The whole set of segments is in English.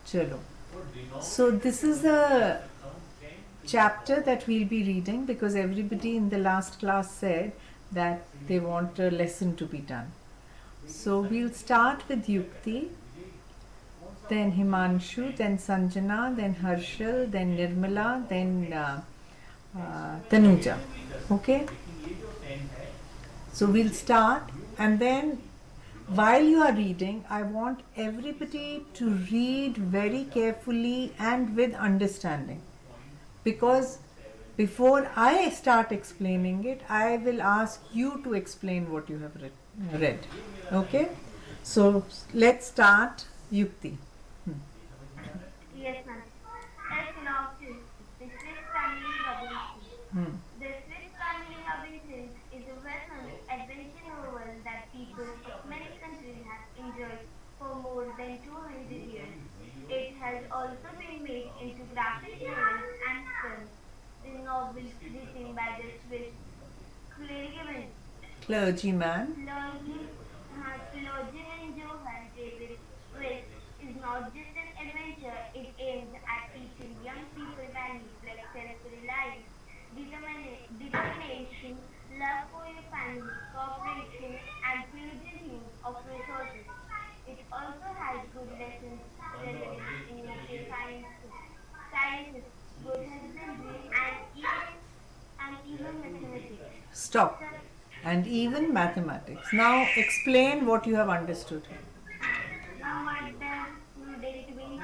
Chalo. So this is a chapter that we'll be reading because everybody in the last class said that they want a lesson to be done. So we'll start with Yukti, then Himanshu, then Sanjana, then Harshal, then Nirmala, then Tanuja. Okay? So we'll start, and then while you are reading, I want everybody to read very carefully and with understanding. Because before I start explaining it, I will ask you to explain what you have read. Okay? So let's start, Yukti. Yes, ma'am. Synopsis. The Swiss Family Robinson. The Swiss Family Robinson is a well-known adventure novel that people of many countries have enjoyed for more than 200 years. It has also been made into graphic novels and films. The novel, written by the Swiss clergyman Johann David Swiss, is not just an adventure, it aims at teaching young people values like self-reliance, determination, love for your family, cooperation, and prudent use of resources. It also has good lessons relevant in nature sciences, good husbandry, and even mathematics. Stop. And even mathematics. Now explain what you have understood. Now what does prudent mean?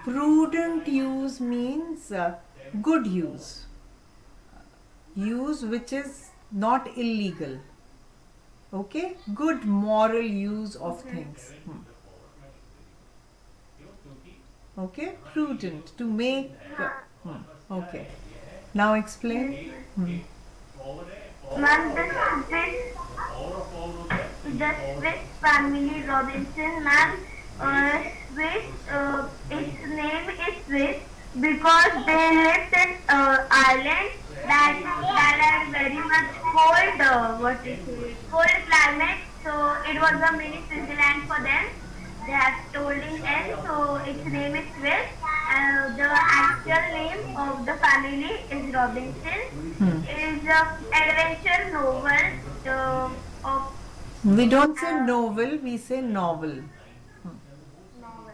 Prudent use means good use. Use which is not illegal. Okay? Good moral use of things. Okay? Prudent. To make. Okay. Now explain. Ma'am, the Swiss family Robinson, ma'am, Swiss, its name is Swiss because they lived in Ireland that had very much cold climate. So it was a mini Switzerland for them. They have told in N, so its name is Swiss. The actual name of the family is Robinson. It is an adventure novel of. We don't say novel, we say novel. Novel.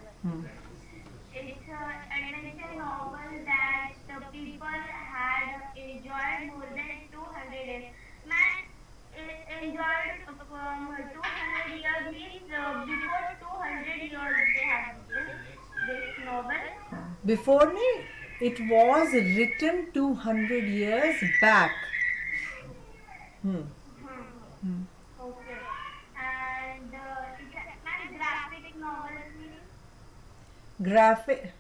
It's an adventure novel that the people had enjoyed more than 200 years. Man, enjoyed from 200 years means before 200 years they have written this novel. Before me, it was written 200 years back. Okay. And graphic novels means? Graphic.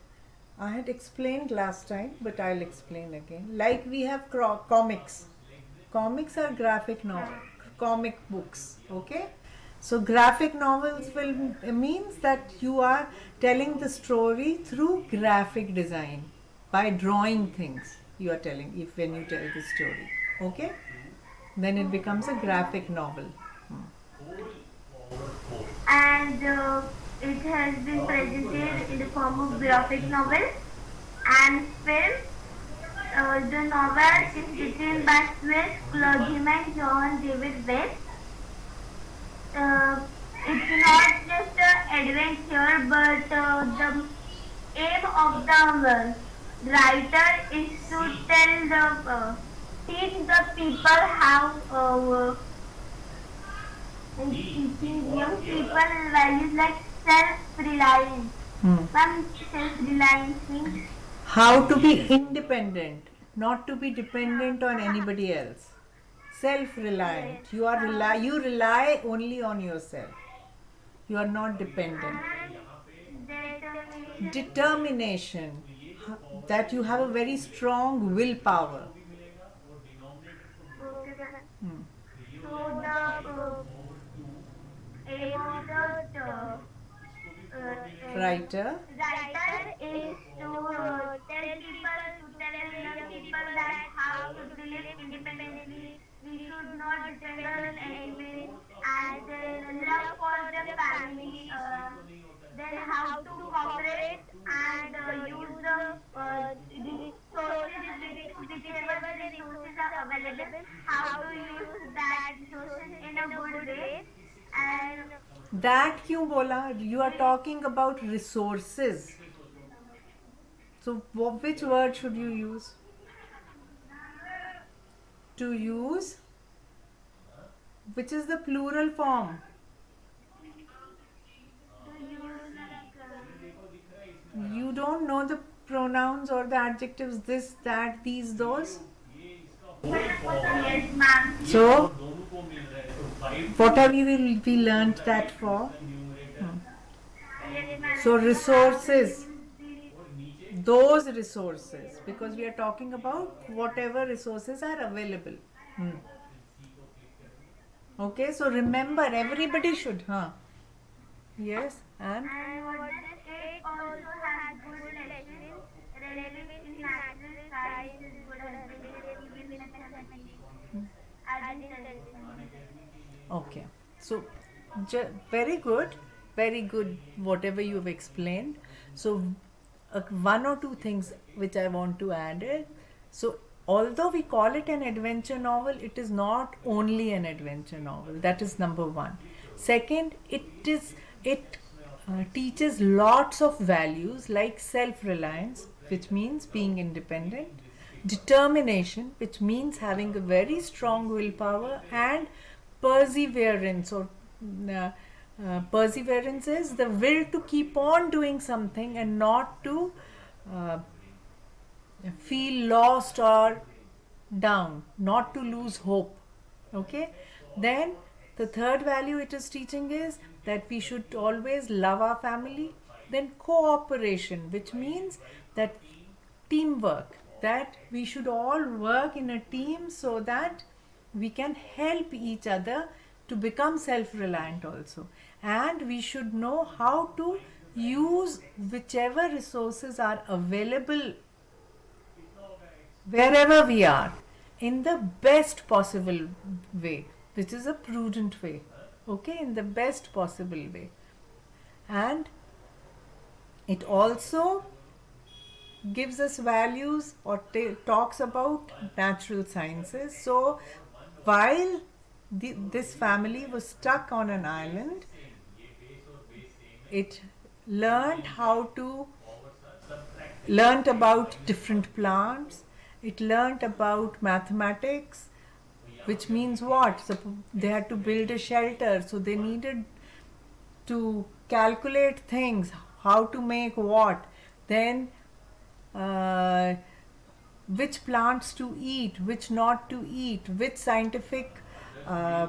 I had explained last time, but I'll explain again. Like we have comics. Comics are graphic novel, comic books. Okay. So graphic novels will means that you are telling the story through graphic design by drawing things. You are telling if when you tell the story. Okay. Then it becomes a graphic novel. And it has been presented in the form of graphic novel and film. The novel is written by Swiss clergyman John David West. It's not just an adventure, but the aim of the writer is to teach the people how teaching young people values like self-reliance. Ma'am, self-reliance means How to be independent, not to be dependent on anybody else. Self-reliant. You rely only on yourself. You are not dependent. Determination. That you have a very strong willpower. Okay, so the aim of the Writer. writer is to tell young people that how to live independently. We should not depend on anyone, and then love for the family. Then and how to cooperate and use the resources whichever the resources are available, how to use that resources in a good way. And That क्यों बोला? You are talking about resources. So which word should you use? To use, which is the plural form? to use You don't know the pronouns or the adjectives this, that, these, those? yes, ma'am. So, what have we learned that for? Yes, ma'am. So, So how to resources, use the those resources, because we are talking about whatever resources are available. Okay, so remember, everybody should, huh? Yes, and and what this it also has good lessons relevant in natural sciences, good husbandry, civil mathematics, adding okay. So, very good, whatever you have explained. So, one or two things which I want to add is, so although we call it an adventure novel, it is not only an adventure novel. That is number one. Second, it teaches lots of values like self-reliance, which means being independent, determination, which means having a very strong willpower, and perseverance, or perseverance is the will to keep on doing something and not to uh, feel lost or down, not to lose hope. Okay, then the third value it is teaching is that we should always love our family. Then cooperation, which means that teamwork, that we should all work in a team so that we can help each other to become self-reliant also. And we should know how to use whichever resources are available wherever we are in the best possible way, which is a prudent way. Okay, in the best possible way. And it also gives us values or talks about natural sciences. So while this family was stuck on an island, it learned how to learned about different plants. It learned about mathematics, which means what? So they had to build a shelter, so they needed to calculate things, how to make what. Then uh, which plants to eat, which not to eat, which scientific, uh,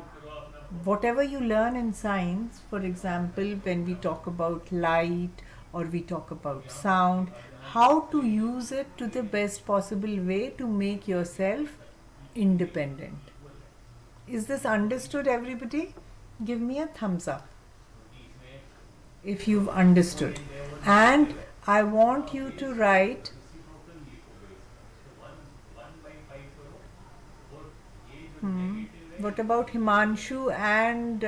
whatever you learn in science, for example, when we talk about light or we talk about sound, how to use it to the best possible way to make yourself independent. Is this understood, everybody? Give me a thumbs up if you've understood. And I want you to write what about Himanshu and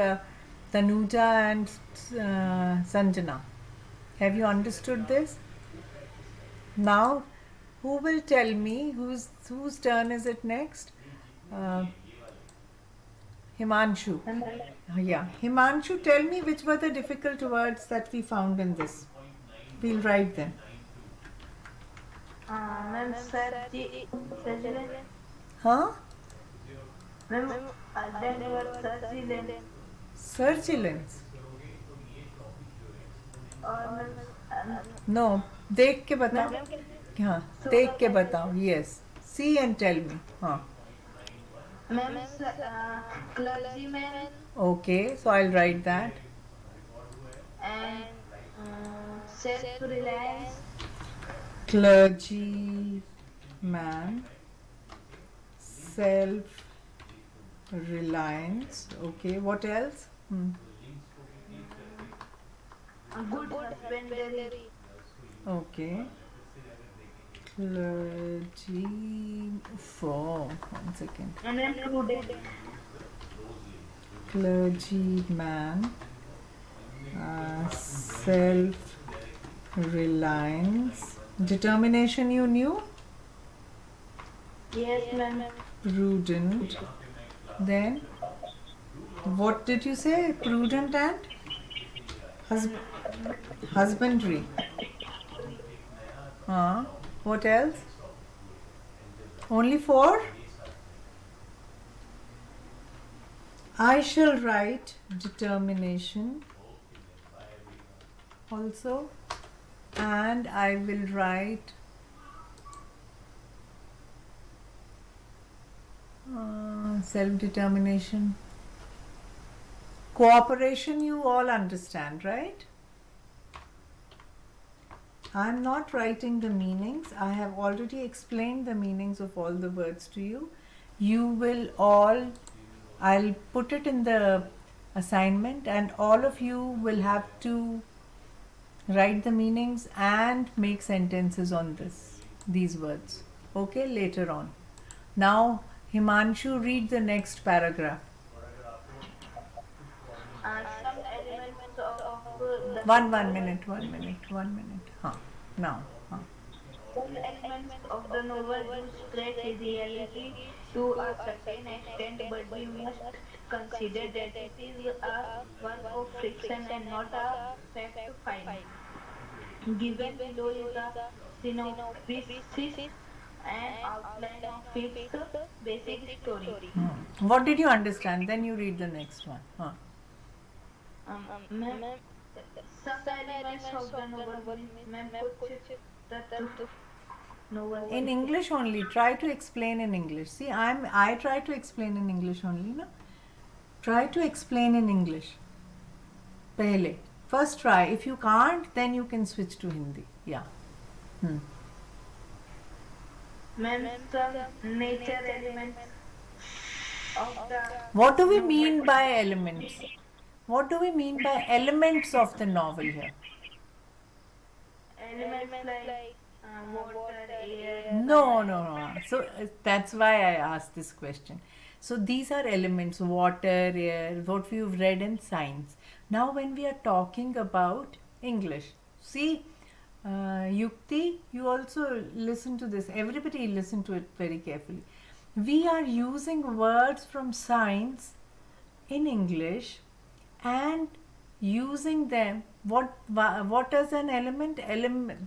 Tanuja and Sanjana? Have you understood this? Now, who will tell me whose turn is it next? Uh, Himanshu. Yeah, Himanshu, tell me which were the difficult words that we found in this. We'll write them. Ma'am, surgeon. Huh? Ma'am, that word surgeon. Surveillance. Or ma'am, No, देख के बताओ. हाँ, देख के बताओ. Yes. See and tell me. हाँ. ma'am, clergyman Okay, so I'll write that. and self-reliance. Clergyman, self-reliance. Okay, what else? Good husbandry. Okay. One second. And then prudent. Clergyman, self-reliance. Determination you knew? Yes, ma'am. Prudent. Then, what did you say? Prudent and husbandry. What else? Only four? I shall write determination also, and I will write self-determination. Cooperation you all understand, right? I am not writing the meanings. I have already explained the meanings of all the words to you. You will all, I'll put it in the assignment, and all of you will have to write the meanings and make sentences on these words. Okay, later on. Now, Himanshu, read the next paragraph. Some elements of the One minute. Now. some elements of the novel do stretch reality to a certain extent, but we must consider that it is a work of fiction and not a fact find. Given below is a synopsis and outline of its basic story. What did you understand? Then you read the next one. Ma'am, some elements of the novel means ma'am कुछ तत्व novel In English only. Try to explain in English. See, I try to explain in English only, no? Try to explain in English. Pehle. First try. If you can't, then you can switch to Hindi. Yeah. ma'am some nature elements of the What do we mean by elements? What do we mean by elements of the novel here? elements like water, air. No. So that's why I asked this question. So these are elements: water, air, what we've read in science. Now, when we are talking about English, see, Yukti, you also listen to this. Everybody listen to it very carefully. We are using words from science in English and using them. What is an element?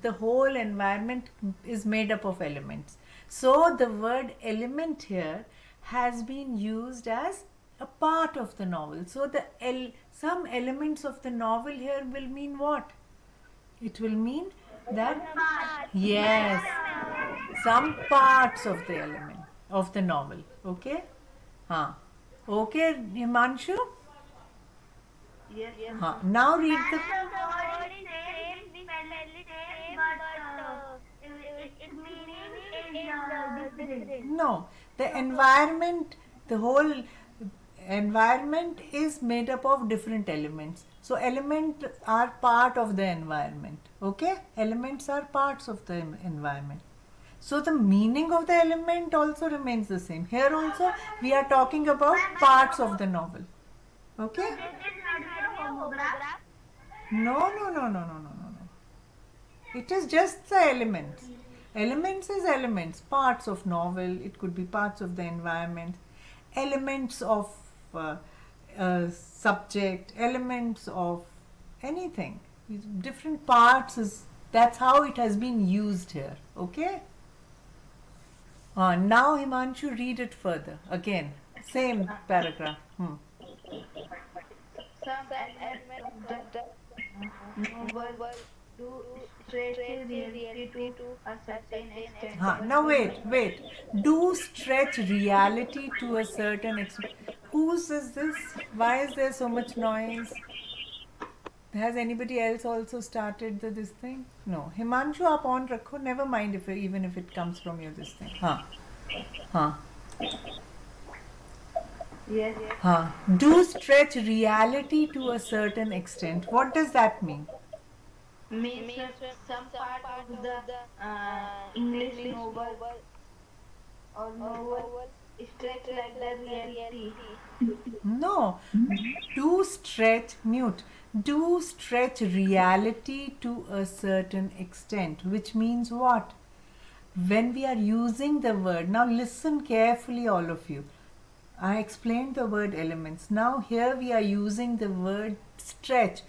The whole environment is made up of elements. So the word element here has been used as a part of the novel. So some elements of the novel here will mean what? It will mean that, yes, some parts of the element of the novel. Okay? Okay, Himanshu? Yes, Now read the. the word is same, we spell it same, but its meaning is different. No, the environment, the whole environment is made up of different elements. So elements are part of the environment. Okay? Elements are parts of the environment. So the meaning of the element also remains the same. Here also we are talking about parts of the novel. Okay? This is not a homograph. No. It is just the elements. Elements is elements, parts of novel. It could be parts of the environment, elements of subject, elements of anything. Different parts is, that's how it has been used here. Okay. Now Himanshu, read it further again. Same paragraph. Some elements of the novel do stretch reality to a certain extent. Now wait. Do stretch reality to a certain extent. Whose is this? Why is there so much noise? Has anybody else also started this thing? No. Himanshu, आप on रखो. Never mind even if it comes from your this thing. Yes. Do stretch reality to a certain extent. What does that mean? Means some part of the English novel or novel stretch like the reality. No. Do stretch, mute. do stretch reality to a certain extent, which means what? When we are using the word, now listen carefully, all of you. I explained the word elements. Now here we are using the word stretch.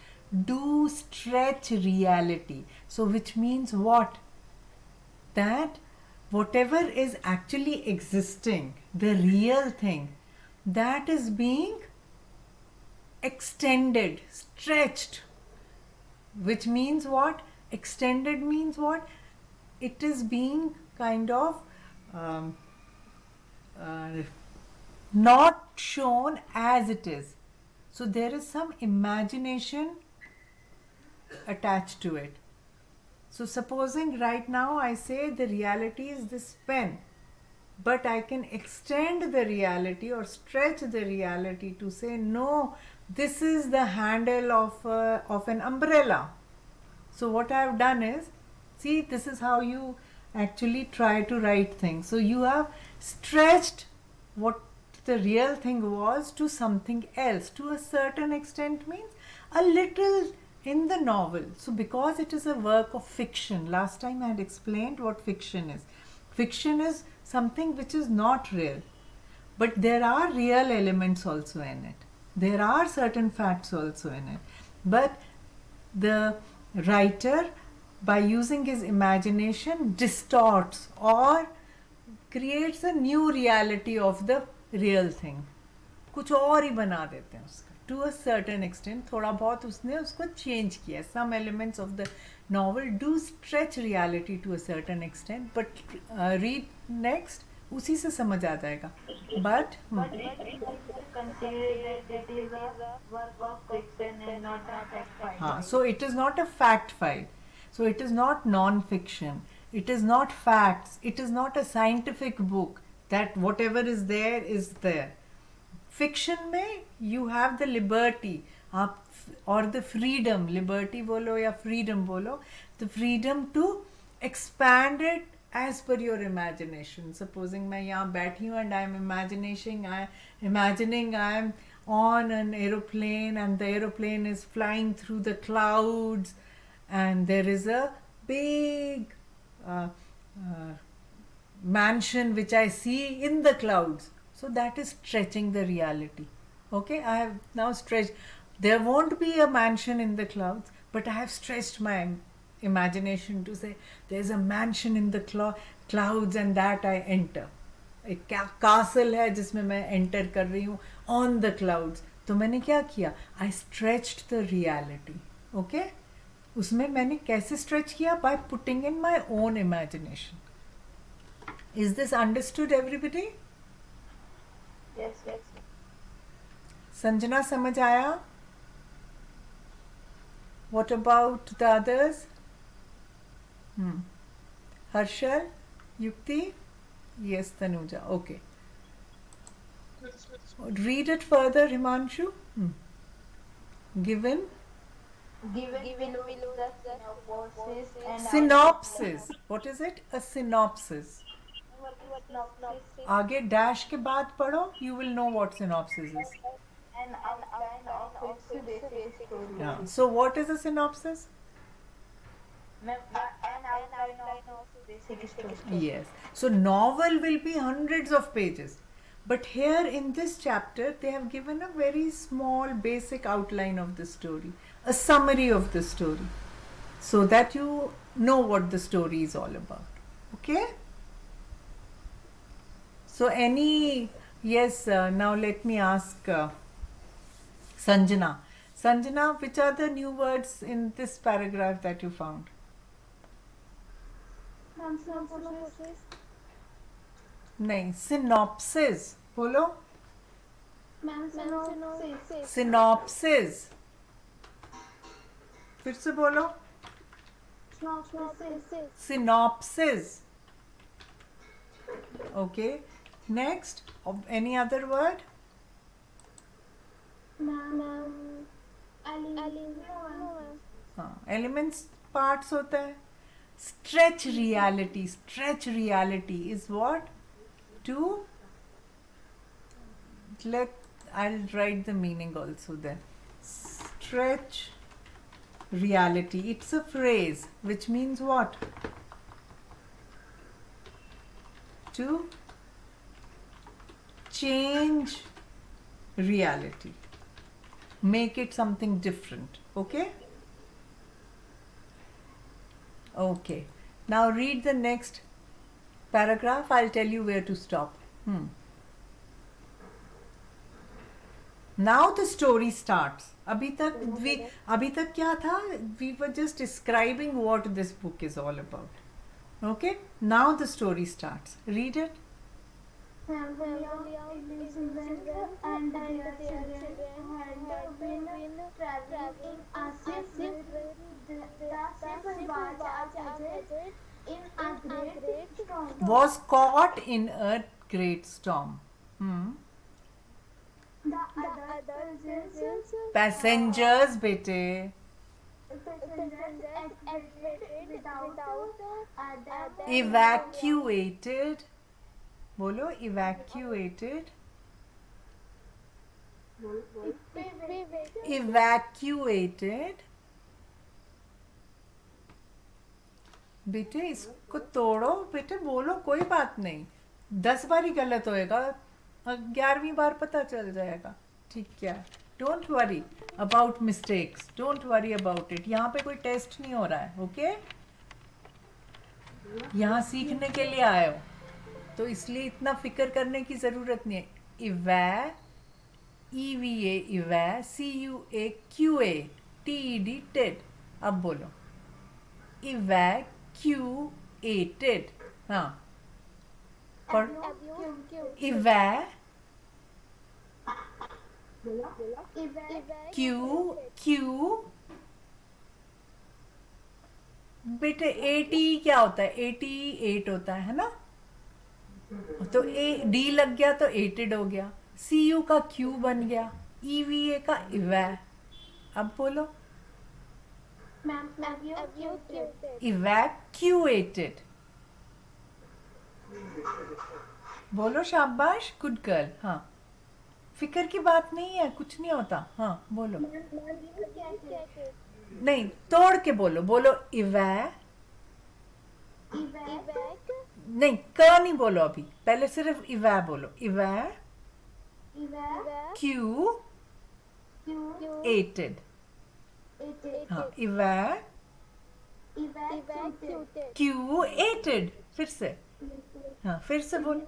Do stretch reality. So which means what? That whatever is actually existing, the real thing, that is being extended, stretched. Which means what? Extended means what? It is being kind of um, uh, not shown as it is. So there is some imagination attached to it. So supposing right now I say the reality is this pen, but I can extend the reality or stretch the reality to say no, this is the handle of an umbrella. So what I have done is, see, this is how you actually try to write things. So you have stretched what the real thing was to something else. To a certain extent means a little in the novel. So because it is a work of fiction, last time I had explained what fiction is. Fiction is something which is not real. But there are real elements also in it. There are certain facts also in it. But the writer, by using his imagination, distorts or creates a new reality of the real thing. कुछ और ही बना देते हैं उसका. To a certain extent, थोड़ा बहुत उसने उसको change किया. Some elements of the novel do stretch reality to a certain extent, but read next, उसी से समझ आ जाएगा. But so it is not a fact file. So it is not non-fiction. It is not facts. It is not a scientific book that whatever is there is there. Fiction में you have the liberty आप or the freedom, liberty बोलो या freedom बोलो, the freedom to expand it as per your imagination. Supposing मैं यहाँ बैठी हूँ and I am imagining I am on an aeroplane and the aeroplane is flying through the clouds and there is a big mansion which I see in the clouds. So that is stretching the reality. Okay, I have now stretched. There won't be a mansion in the clouds, but I have stretched my imagination to say there's a mansion in the clouds and that I enter. एक castle है जिसमें मैं enter कर रही हूँ on the clouds. तो मैंने क्या किया? I stretched the reality. Okay? उसमें मैंने कैसे stretch किया? By putting in my own imagination. Is this understood, everybody? Yes. Sanjana, समझ आया? What about the others? Harshal? Yukti? Yes, Tanuja. Okay. Read it further, Himanshu. Given below the synopsis and synopsis. What is it? A synopsis. आगे dash के बाद पढ़ो. You will know what synopsis is. an outline of its basic story. Yeah. So what is a synopsis? An outline of basic story. Yes. So novel will be hundreds of pages. But here in this chapter, they have given a very small basic outline of the story. A summary of the story. So that you know what the story is all about. Okay? So now let me ask Sanjana. Sanjana, which are the new words in this paragraph that you found? नहीं, synopsis. बोलो. Synopsis. फिर से बोलो. Synopsis. Okay. Next, any other word? Elements parts होता है. Stretch reality. Stretch reality is what? I'll write the meaning also there. stretch reality. It's a phrase which means what? To change reality, make it something different. Okay, okay, now read the next paragraph. I'll tell you where to stop. Now the story starts. अभी तक क्या था? We were just describing what this book is all about. Okay, now the story starts. Read it. William, Elizabeth, and their children had been traveling in a ship with the ship was caught in a great storm. Was caught in a great storm. The other Passengers, bete. Evacuated. बोलो evacuated. Evacuated. बेटे इसको तोड़ो, बेटे बोलो, कोई बात नहीं, 10 बार ही गलत होएगा, 11वीं बार पता चल जाएगा. ठीक है, don't worry about mistakes, don't worry about it. यहाँ पे कोई टेस्ट नहीं हो रहा है. ओके, यहाँ सीखने के लिए आए हो, तो इसलिए इतना फिक्र करने की ज़रूरत नहीं है. EVA इवै, CUAQA TED Ted. अब बोलो evacuated. हाँ, बेटे 80 क्या होता है? 88 होता है ना, तो D लग गया तो एटेड हो गया, CU का Q बन गया, EVA का इवै. अब बोलो evacuated. बोलो शाबाश, गुड गर्ल. हाँ, फिक्र की बात नहीं है, कुछ नहीं होता. हाँ बोलो, नहीं तोड़ के बोलो, बोलो नहीं, क नहीं बोलो अभी, पहले सिर्फ इवै बोलो. evacuated. हाँ, evacuated. फिर से, हाँ फिर से बोलो.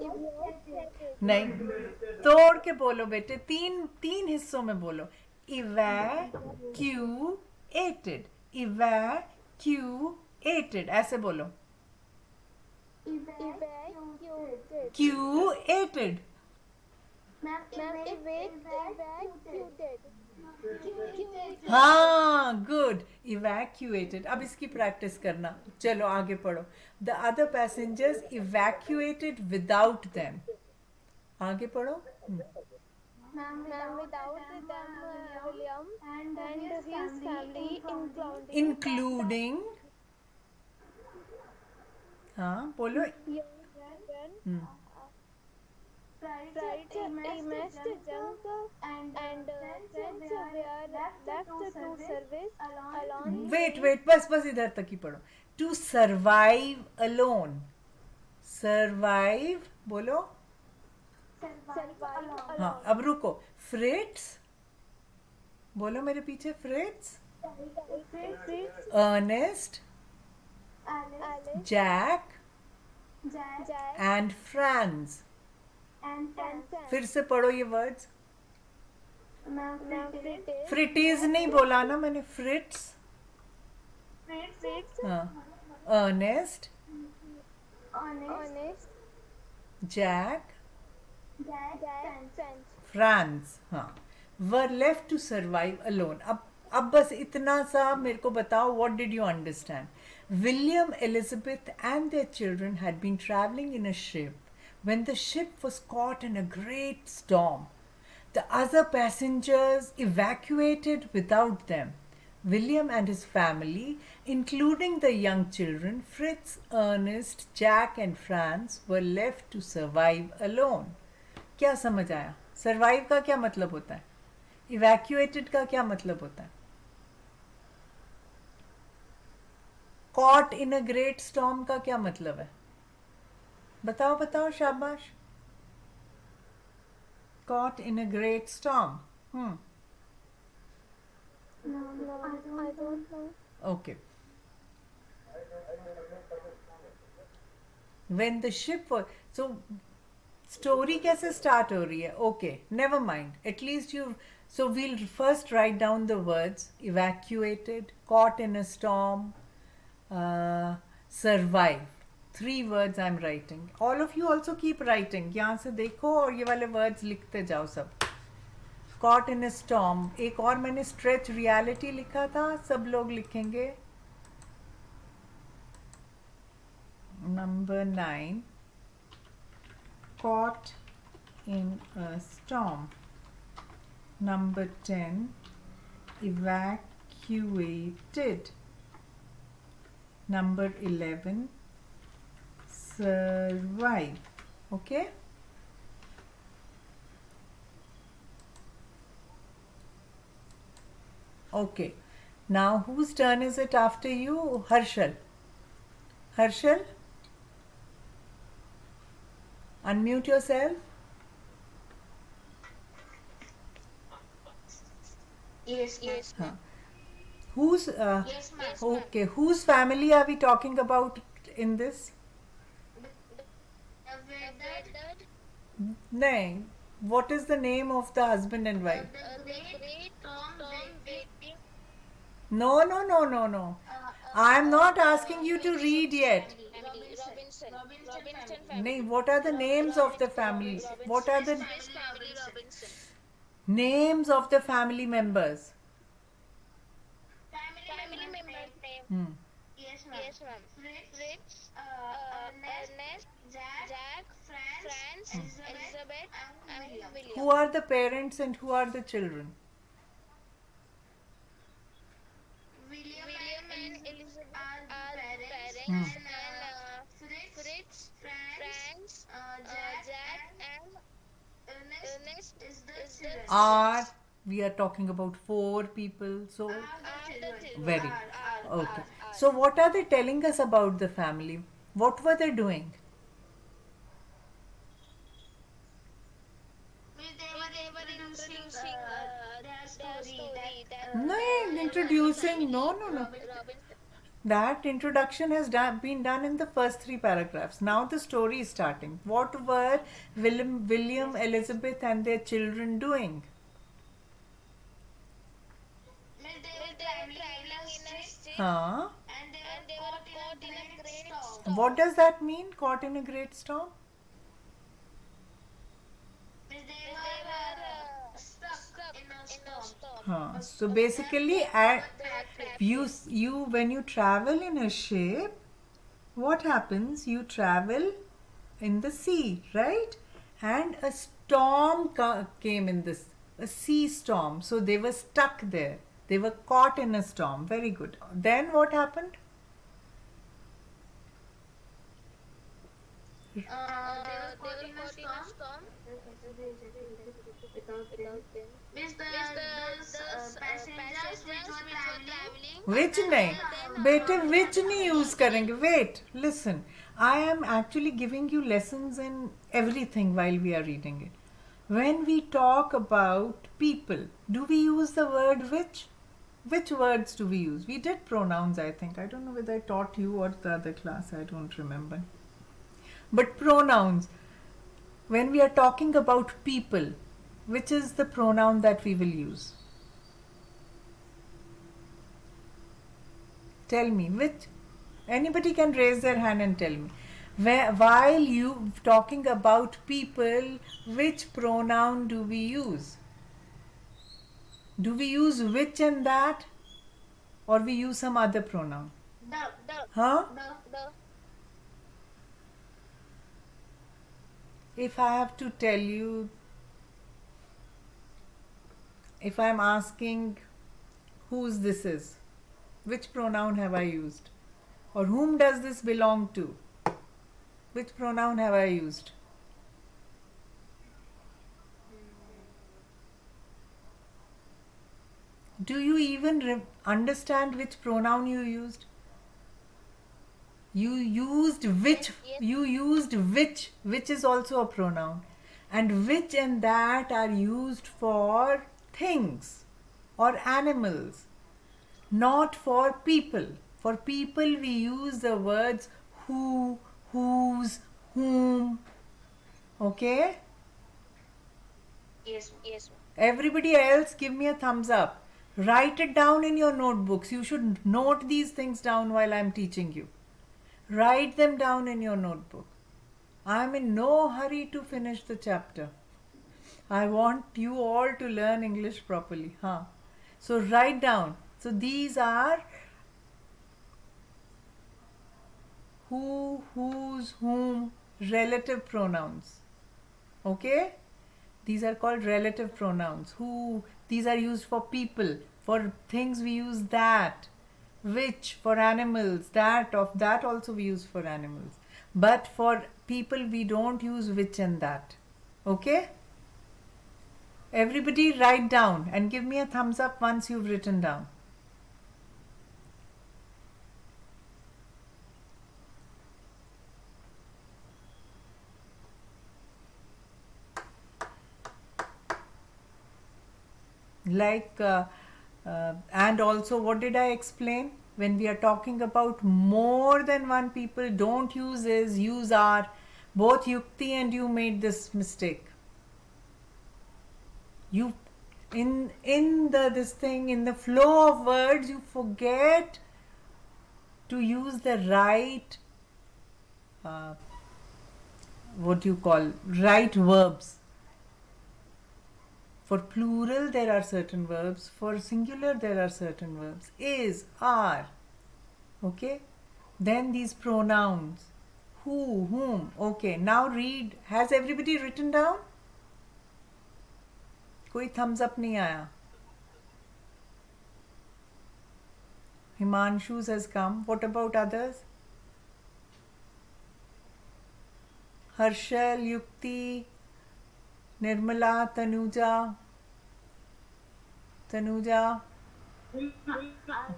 नहीं, तोड़ के बोलो बेटे, तीन हिस्सों में बोलो. evacuated. evacuated ऐसे बोलो. evacuated. हाँ, गुड, evacuated. अब इसकी प्रैक्टिस करना. चलो आगे पढ़ो. The other passengers evacuated without them. आगे पढ़ो. Without them, William and his family, including. हाँ बोलो. Fright, immersed junk and friends were left to service alone. Wait, बस इधर तक ही पढ़ो. To survive alone. Survive बोलो. हाँ, अब रुको. Fritz बोलो मेरे पीछे. Fritz, Ernest, Jack and Franz. फिर से पढ़ो ये वर्ड्स. फ्रिटीज नहीं बोला ना मैंने. फ्रिट्स. हाँ, अर्नेस्ट, जैक, फ्रांस. हाँ, were left to survive alone. अब बस इतना सा मेरे को बताओ. What did you understand? William, Elizabeth and their children had been travelling in a ship when the ship was caught in a great storm. The other passengers evacuated without them. William and his family, including the young children, Fritz, Ernest, Jack and Franz, were left to survive alone. क्या समझ आया? Survive का क्या मतलब होता है? Evacuated का क्या मतलब होता है? Caught in a great storm का क्या मतलब है? बताओ बताओ, शाबाश. Caught in a great storm. No, I don't know. Okay. When the ship was, so story कैसे start हो रही है? Okay, never mind. At least you. So we'll first write down the words: evacuated, caught in a storm, survive. 3 words I'm writing. All of you also keep writing. यहाँ से देखो और ये वाले words लिखते जाओ सब. Caught in a storm. एक और मैंने stretch reality लिखा था, सब लोग लिखेंगे. Number 9. Caught in a storm. Number 10. Evacuated. Number 11. Survive. Okay? Okay. Now whose turn is it after you? Harshal. Harshal? Unmute yourself. Yes, Huh. Whose yes, ma'am. okay, whose family are we talking about in this? The weather, No. What is the name of the husband and wife? the great Tom waiting. No, no, no, no, no. I am not asking you to read yet. Robinson family. No, what are the names of the family? What are the Swiss family Robinson. names of the family members? Family member name. Hmm. Yes, ma'am. Fritz, Ernest, Jack, France, Elizabeth, and William. Who are the parents and who are the children? William and Elizabeth are the parents, Hmm. and Fritz, France, Jack, and Ernest is the children. Are we are talking about 4 people, so Are the children. very Are. okay. So what are they telling us about the family? What were they doing? They were introducing their story. No, introducing. No. Robinson. That introduction has been done in the first 3 paragraphs. Now the story is starting. What were William, Elizabeth, and their children doing? They were traveling in a ship, Huh? and they were caught in a great storm. What does that mean? Caught in a great storm? They were stuck in a storm. Huh. So basically, you when you travel in a ship, what happens? You travel in the sea, right? And a storm came in this, a sea storm. So they were stuck there. They were caught in a storm. Very good. Then what happened? They were caught in a storm. Means the passengers which were traveling. Which नहीं बेटे which नहीं use करेंगे. Wait, listen. I am actually giving you lessons in everything while we are reading it. When we talk about people, do we use the word which? Which words do we use? We did pronouns, I think. I don't know whether I taught you or the other class. I don't remember. But pronouns, when we are talking about people, which is the pronoun that we will use? Tell me, which? Anybody can raise their hand and tell me. While you talking about people, which pronoun do we use? Do we use which and that? Or we use some other pronoun? Huh? If I have to tell you, if I'm asking whose this is, which pronoun have I used? Or whom does this belong to? Which pronoun have I used? Do you even understand which pronoun you used? You used which. You used which. Which is also a pronoun. And which and that are used for things or animals, not for people. For people, we use the words who, whose, whom. Okay? Yes, ma'am. Everybody else, give me a thumbs up. Write it down in your notebooks. You should note these things down while I'm teaching you. Write them down in your notebook. I'm in no hurry to finish the chapter. I want you all to learn English properly. Huh? So write down. So these are who, whose, whom, relative pronouns. Okay? These are called relative pronouns. Who, these are used for people. For things we use that. Which for animals. That, of that also we use for animals. But for people we don't use which and that. Okay? Everybody write down and give me a thumbs up once you've written down. And also, what did I explain? When we are talking about more than one people, don't use is, use are. Both Yukti and you made this mistake. You, in the flow of words, you forget to use the right, right verbs. For plural, there are certain verbs. For singular, there are certain verbs. Is, are. Okay? Then these pronouns. Who, whom. Okay, now read. Has everybody written down? कोई thumbs up नहीं आया. Himanshu's has come. What about others? Harshal, Yukti, Nirmala, Tanuja. I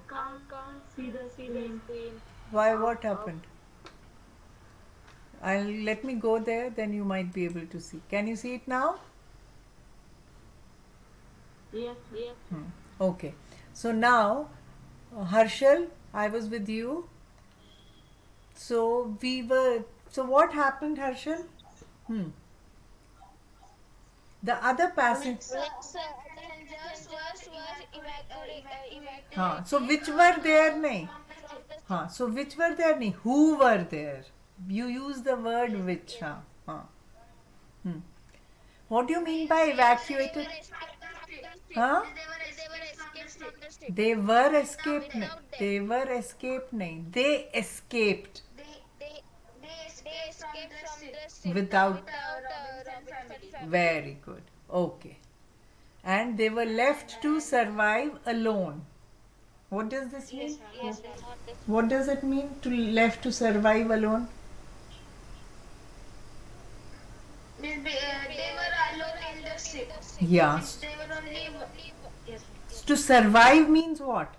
can't see the screen. Why? What happened? Let me go there. Then you might be able to see. Can you see it now? Yes. Okay. So now, Harshal, I was with you. So what happened, Harshal? The other passenger. Passengers were evacuated. So which were there? Nahi. So which were there? Nahi. Who were there? You use the word which. What do you mean by evacuated? Huh? They were escaped from the street. They were escaped. Nahi. They escaped. They escaped from the city Without. Robinson family. Very good. Okay. And they were left to survive alone. What does this mean? Yes, What does it mean to left to survive alone? They were alone in the ship. Yeah. They were only. Yes. To survive means what?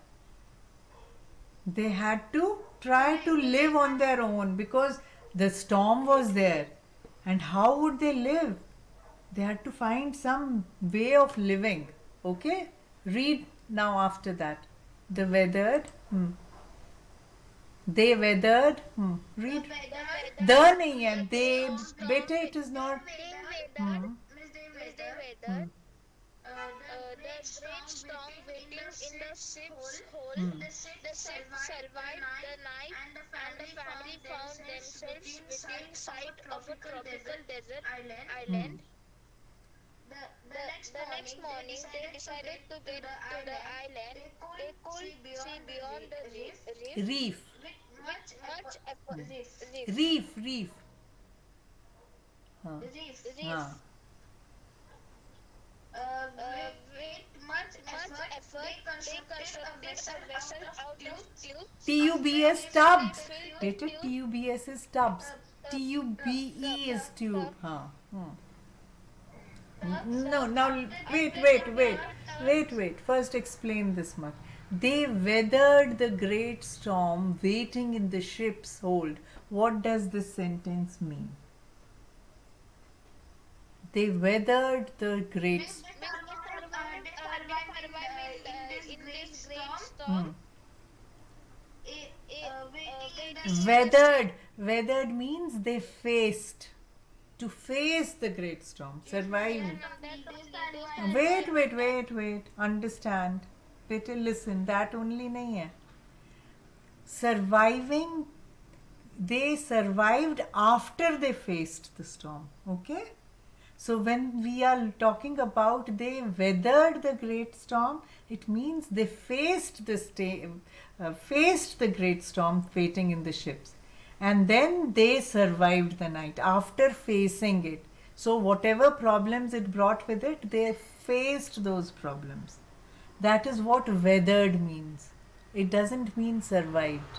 They had to try to live on their own because the storm was there. And how would they live? They had to find some way of living. Okay? Read now after that. The weathered. They weathered. Read. The nahi hai. They. Beta, it is not. They weathered the great storm waiting in the ship's hold. The ship survived the night, and the family found themselves within sight of a tropical desert island. The next morning, they decided to get to the island. They could see beyond the reef Reef. with much effort. Reef. Reef. With much effort, they constructed a vessel out of tubes. TUBS tubs. Beta, TUBS is tubs. TUBE is tube. No, now wait. First explain this much. They weathered the great storm waiting in the ship's hold. What does this sentence mean? They weathered the great Means they survived in this great Hmm. storm. Waiting in the Weathered means they faced. To face the great storm. Survived. Wait. Understand. Better listen. That only nahi hai. Surviving, they survived after they faced the storm. Okay? So when we are talking about they weathered the great storm, it means they faced faced the great storm waiting in the ships, and then they survived the night after facing it. So whatever problems it brought with it, they faced those problems. That is what weathered means. It doesn't mean survived.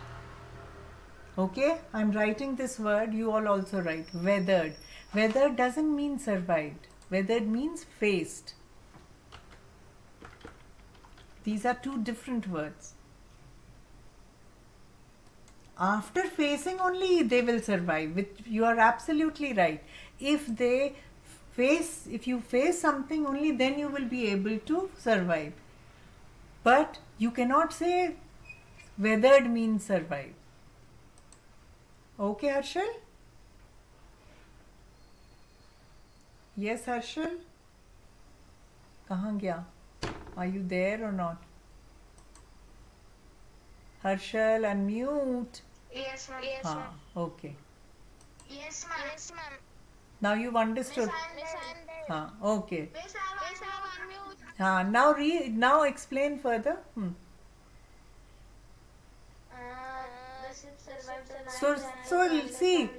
Okay, I'm writing this word, you all also write weathered. Weathered doesn't mean survived. Weathered means faced. These are two different words. After facing only they will survive. You are absolutely right. If you face something only, then you will be able to survive. But you cannot say weathered means survive. Okay, Harshal? Yes, Harshal? कहाँ गया? Are you there or not? Harshal, unmute. Yes, ma'am. Ah, okay. Yes, ma'am. Yes, ma'am. Now you've understood. Miss, I'm there. Ah, okay. Miss, Miss, I'm unmute. Ah, now explain further. The ship survived the night. So see,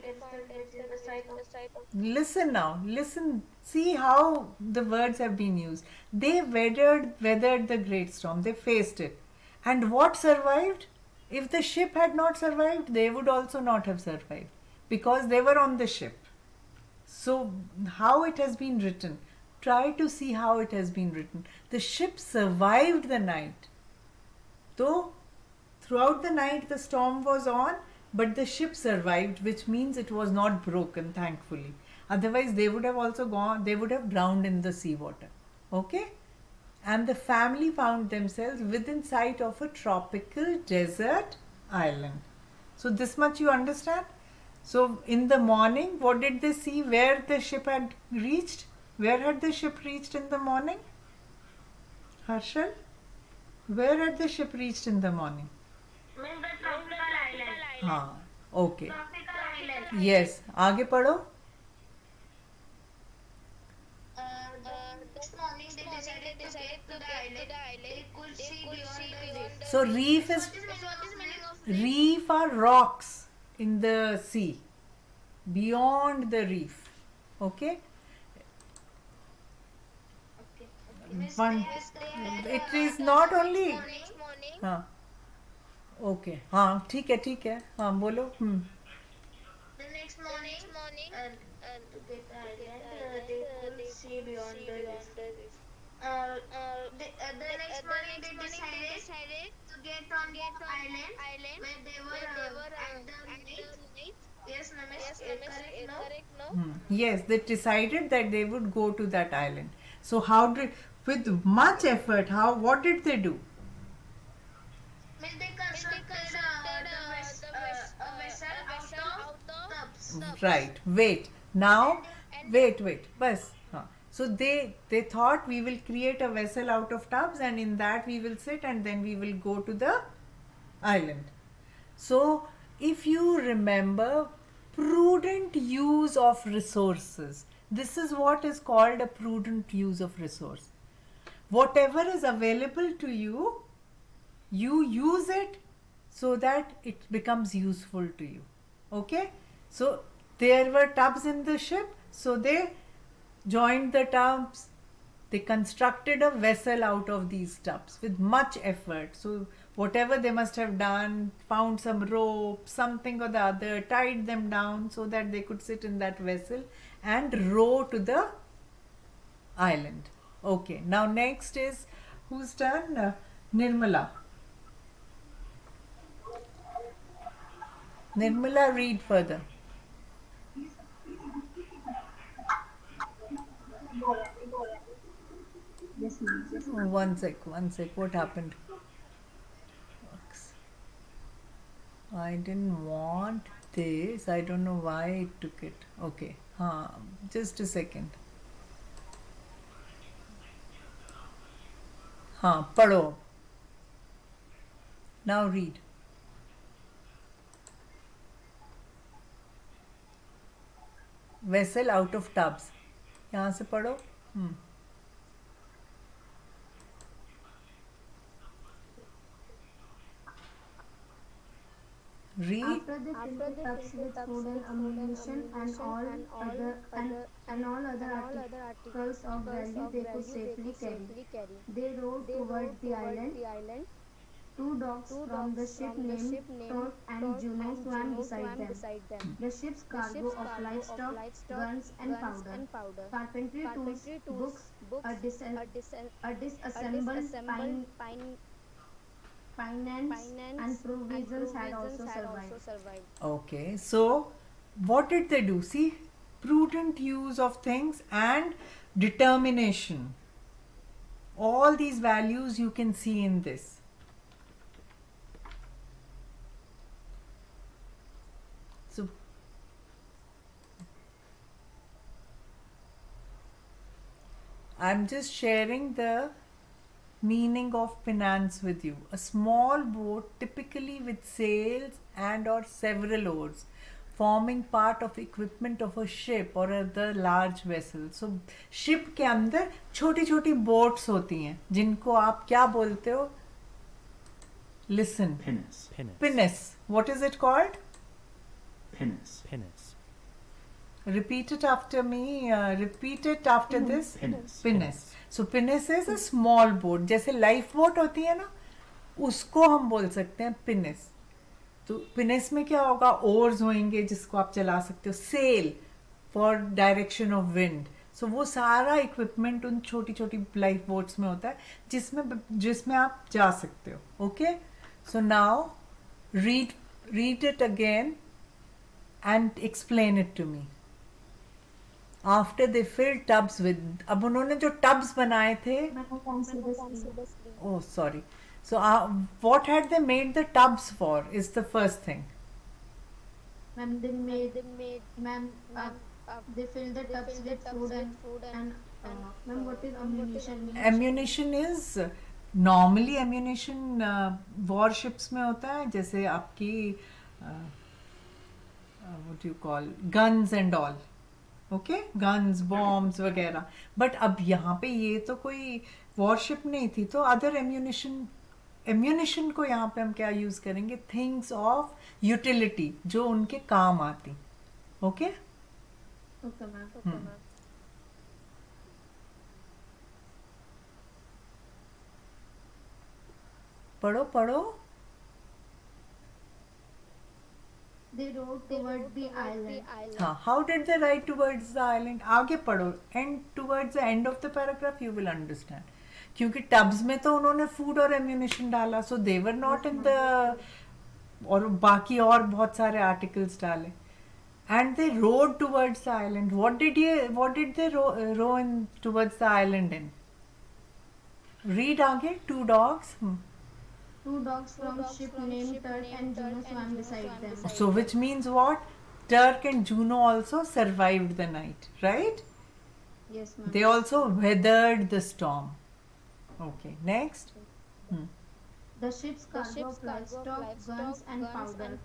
listen now. Listen. See how the words have been used. They weathered the great storm. They faced it. And what survived? If the ship had not survived, they would also not have survived because they were on the ship. So, how it has been written? Try to see how it has been written. The ship survived the night. Though throughout the night the storm was on, but the ship survived, which means it was not broken, thankfully. Otherwise, they would have also they would have drowned in the seawater. Okay? And the family found themselves within sight of a tropical desert island. So, this much you understand? So, in the morning, what did they see? Where the ship had reached? Where had the ship reached in the morning? Harshal? Where had the ship reached in the morning? Means the tropical island. हाँ, okay. Tropical island. Yes, आगे पढ़ो. This morning they decided to get to the island. They could see beyond the reef. So reef is What is meaning of reef are rocks in the sea, beyond the reef. Okay. One. It is not only. Next morning, हाँ. Okay. हाँ ठीक है हाँ बोलो. the next morning, to get the island, they could see beyond the reef. The next morning they decided to get on the island where they were at the night. Yes, ma'am. Correct now. Yes, they decided that they would go to that island. So with much effort, what did they do? Means they constructed a vessel out of tubs. Right. Wait. Now, wait. Bas. So they thought we will create a vessel out of tubs, and in that we will sit, and then we will go to the island. So if you remember, prudent use of resources. This is what is called a prudent use of resource. Whatever is available to you, you use it so that it becomes useful to you. Okay? So there were tubs in the ship, so they joined the tubs. They constructed a vessel out of these tubs with much effort. So whatever they must have done, found some rope, something or the other, tied them down so that they could sit in that vessel and row to the island. Okay, now next is whose turn? Nirmala. Nirmala, read further. Yes, ma'am. Oh, one sec. What happened? I didn't want this. I don't know why it took it. Okay. Just a second. पढ़ो. Now read. Vessel out of tubs. यहाँ से पढ़ो. Read. After they fill the tubs with food and ammunition and all other articles of value they could safely carry, they rowed toward the island. Two dogs from the ship named Todd and Juno swam beside them. The ship's cargo of livestock, guns, and powder, carpentry tools, books, a disassembled finance, and provisions had also survived. Okay. So, what did they do? See, prudent use of things and determination. All these values you can see in this. So, I'm just sharing the meaning of finance with you. A small boat, typically with sails and or several oars, forming part of equipment of a ship or other large vessel. So ship के अंदर छोटी छोटी boats होती हैं जिनको आप क्या बोलते हो? Listen. Pinnace. Pinnace. What is it called? Pinnace. Repeat it after me. Repeat it after this. Pinnace. So pinnace is a small boat. जैसे लाइफ बोट होती है ना, उसको हम बोल सकते हैं pinnace. तो pinnace में क्या होगा? ओर्स होंगे जिसको आप चला सकते हो. Sail for direction of wind. So वो सारा इक्विपमेंट उन छोटी छोटी लाइफ बोट्स में होता है जिसमें आप जा सकते हो. Okay. So now read it again and explain it to me. After they filled tubs with, अब उन्होंने जो tubs बनाए थे, oh sorry, so what had they made the tubs for is the first thing. Ma'am, they filled the tubs with food and ma'am, what is ammunition? Ammunition is normally ammunition warships में होता है, जैसे आपकी what do you call, guns and all. Okay, guns, bombs वगैरह. But अब यहाँ पे ये तो कोई वॉरशिप नहीं थी, तो अदर एम्यूनिशन को यहाँ पे हम क्या यूज करेंगे? थिंग्स ऑफ यूटिलिटी, जो उनके काम आती. ओके. Okay, ma'am. पढ़ो. They rowed toward the island. How did they ride towards the island? आगे पढ़ो. And towards the end of the paragraph you will understand. क्योंकि टब्स में तो उन्होंने फूड और एम्यूनिशन डाला, so they were not in the, और बाकी और बहुत सारे आर्टिकल्स डाले. And they rowed towards the island. What did they row in towards the island in? Read आगे. Two dogs. Two dogs from ship named Turk and Juno swam beside them. So which means what? Turk and Juno also survived the night, right? Yes, ma'am. They also weathered the storm. Okay, next. The ship's cargo of livestock, guns and powder,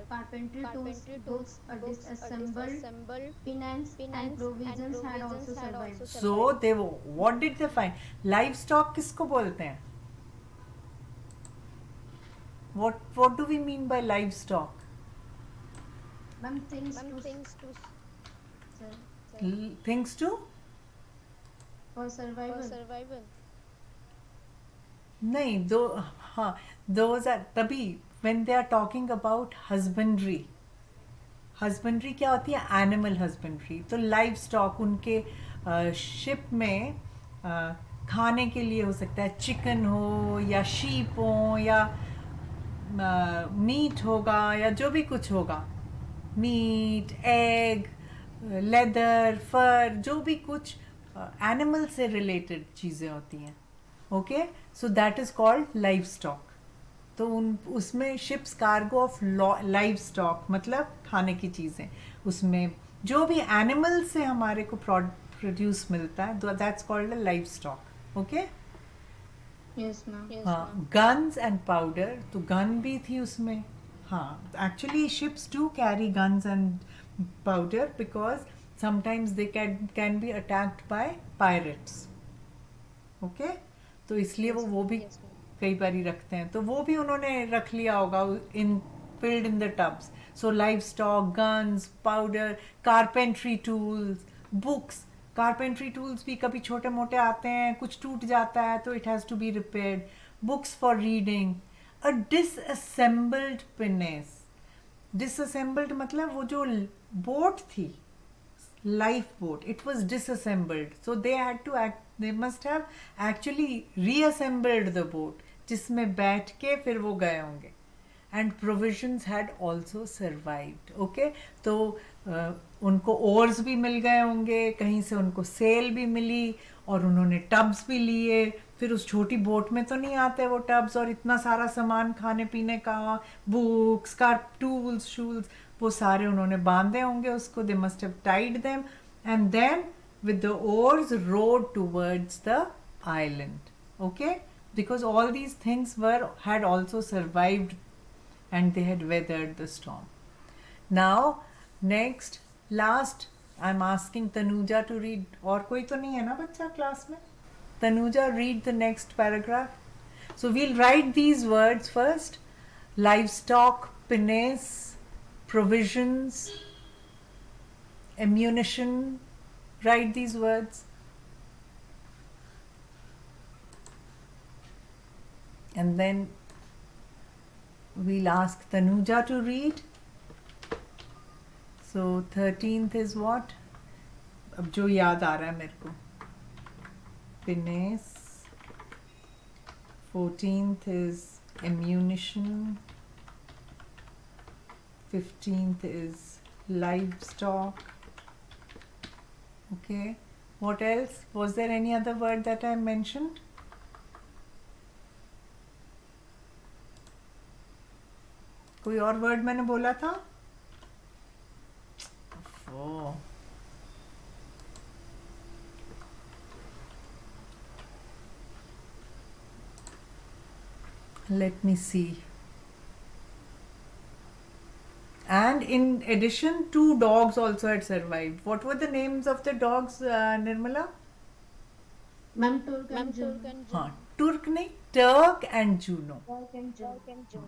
carpentry tools, books, a disassembled finance and provisions had also survived. So what did they find? Livestock किसको बोलते हैं? What do we mean by livestock? Ma'am, things Things to? for survival. नहीं, those are तभी when they are talking about husbandry. Husbandry क्या होती है? Animal husbandry. तो livestock उनके ship में खाने के लिए हो सकता है, चिकन हो या sheep हो या मीट होगा या जो भी कुछ होगा, मीट, एग, लेदर, फर, जो भी कुछ एनिमल से रिलेटेड चीज़ें होती हैं. Okay, so that is called live stock. तो उसमें ships cargo of live stock मतलब खाने की चीज़ें, उसमें जो भी एनिमल से हमारे को प्रोड्यूस मिलता है, that's called a live stock. Okay. Yes, ma'am. हाँ, गन्स एंड पाउडर, तो गन भी थी उसमें. हाँ, actually ships do carry guns and powder because sometimes they can be attacked by pirates. Okay, तो इसलिए वो भी कई बार ही रखते हैं. तो वो भी उन्होंने रख लिया होगा इन filled in the tubs. So livestock, guns, powder, carpentry tools, books. Carpentry tools भी कभी छोटे मोटे आते हैं, कुछ टूट जाता है तो it has to be repaired. Books for reading. A disassembled pinnace. Disassembled मतलब वो जो बोट थी, lifeboat, it was disassembled, so they must have actually reassembled the boat जिसमें बैठ के फिर वो गए होंगे. And provisions had also survived. Okay, तो उनको oars भी मिल गए होंगे, कहीं से उनको sail भी मिली, और उन्होंने tubs भी लिए. फिर उस छोटी बोट में तो नहीं आते वो tubs, और इतना सारा सामान खाने पीने का, books, tools, shoes, वो सारे उन्होंने बांधे होंगे उसको. They must have tied them and then with the oars rowed towards the island. Okay, because all these things had also survived and they had weathered the storm. Now, next, last, I'm asking Tanuja to read. और कोई तो नहीं है ना बच्चा class में? Tanuja, read the next paragraph. So we'll write these words first: livestock, pinnace, provisions, ammunition. Write these words. And then we'll ask Tanuja to read. So 13th is what? अब जो याद आ रहा है मेरे को. Pinnace. 14th is ammunition. 15th is livestock. Okay. What else? Was there any other word that I mentioned? कोई और word मैंने बोला था? Oh. Let me see. And in addition, 2 dogs also had survived. What were the names of the dogs, Nirmala? Ma'am, Turk and Juno. हाँ, Turk नहीं, Turk and Juno. Turk and Juno.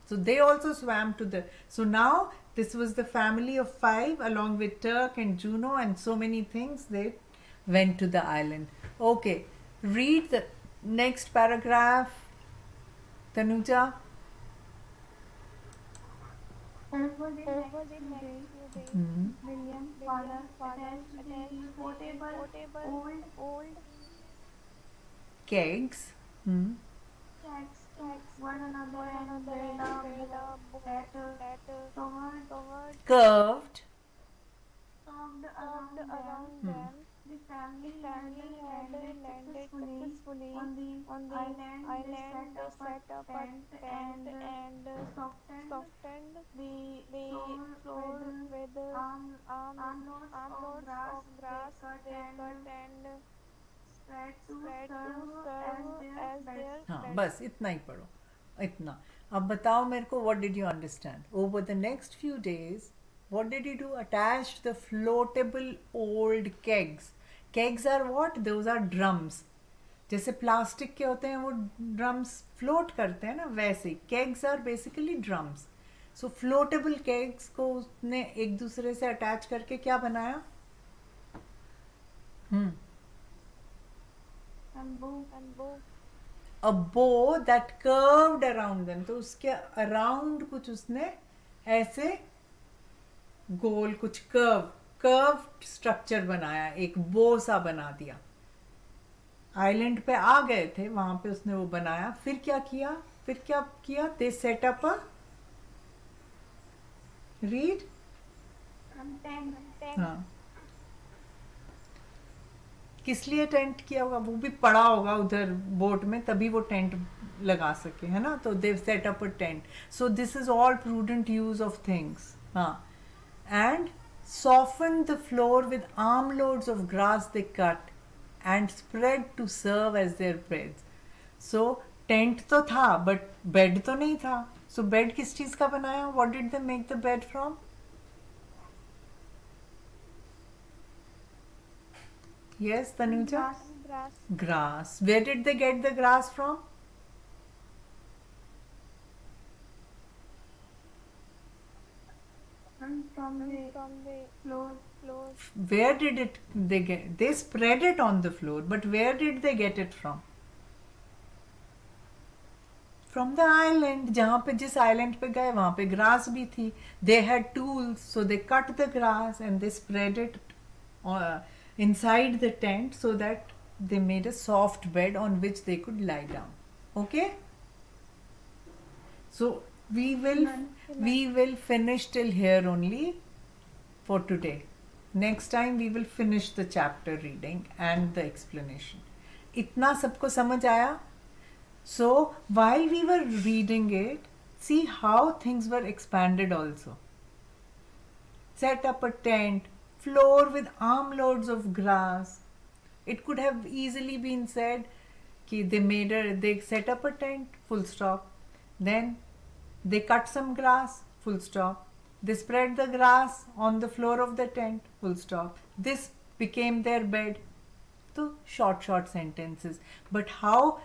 So they also swam to the. So now this was the family of 5 along with Turk and Juno and so many things. They went to the island. Okay, read the next paragraph, Tanuja. Over the next few days, William's father attached the portable old Kegs. cats to one another and built a boat that Curved. curved around them. The family had landed successfully on the island. They set up a tent and softened the floor with armloads of grass they cut and spread to serve as their beds. हाँ, बस इतना ही पढ़ो, इतना. अब बताओ मेरे को, what did you understand? Over the next few days, what did you do? Attached the floatable old kegs. Kegs are what? Those are drums. जैसे प्लास्टिक के होते हैं वो ड्रम्स फ्लोट करते हैं ना, वैसे kegs are basically drums. So floatable kegs को उसने एक दूसरे से अटैच करके क्या बनाया? A bow that curved around them. तो उसके अराउंड कुछ उसने ऐसे गोल कुछ कर्व्ड स्ट्रक्चर बनाया, एक बो सा बना दिया. आइलैंड पे आ गए थे, वहां पे उसने वो बनाया. फिर क्या किया? फिर क्या किया? They set up a read. हाँ, किस लिए टेंट किया होगा? वो भी पड़ा होगा उधर बोट में, तभी वो टेंट लगा सके, है ना? तो they set up a tent. So this is all prudent use of things. हाँ, and soften the floor with armloads of grass they cut and spread to serve as their beds. So tent तो था but bed तो नहीं था. So bed किस चीज का बनाया? What did they make the bed from? Yes, Tanuja? Grass. Where did they get the grass from? From the floor. Where did it they get? They spread it on the floor, but where did they get it from? From the island. जहाँ पे जिस island पे गए वहाँ पे grass भी थी. They had tools, so they cut the grass and they spread it inside the tent so that they made a soft bed on which they could lie down. Okay? So we will finish till here only for today. Next time we will finish the chapter reading and the explanation. इतना सबको समझ आया? So while we were reading it, see how things were expanded also. Set up a tent, floor with armloads of grass. It could have easily been said कि they set up a tent, full stop. Then they cut some grass, full stop. They spread the grass on the floor of the tent, full stop. This became their bed. So short sentences. But how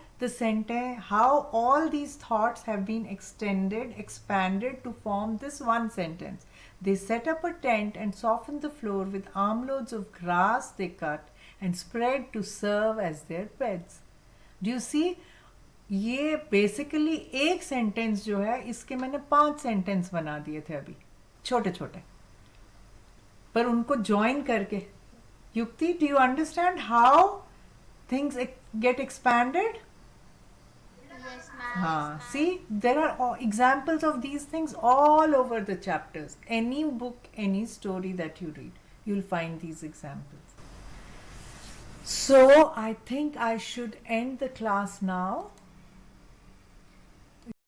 all these thoughts have been expanded to form this one sentence. They set up a tent and softened the floor with armloads of grass they cut and spread to serve as their beds. Do you see? ये basically एक sentence जो है, इसके मैंने 5 sentence बना दिए थे अभी, छोटे छोटे, पर उनको ज्वाइन करके. युक्ति, do you understand how things get expanded? Yes, ma'am. हाँ, see, there are examples of these things all over the chapters. Any book, any story that you read, you'll find these examples. So I think I should end the class now.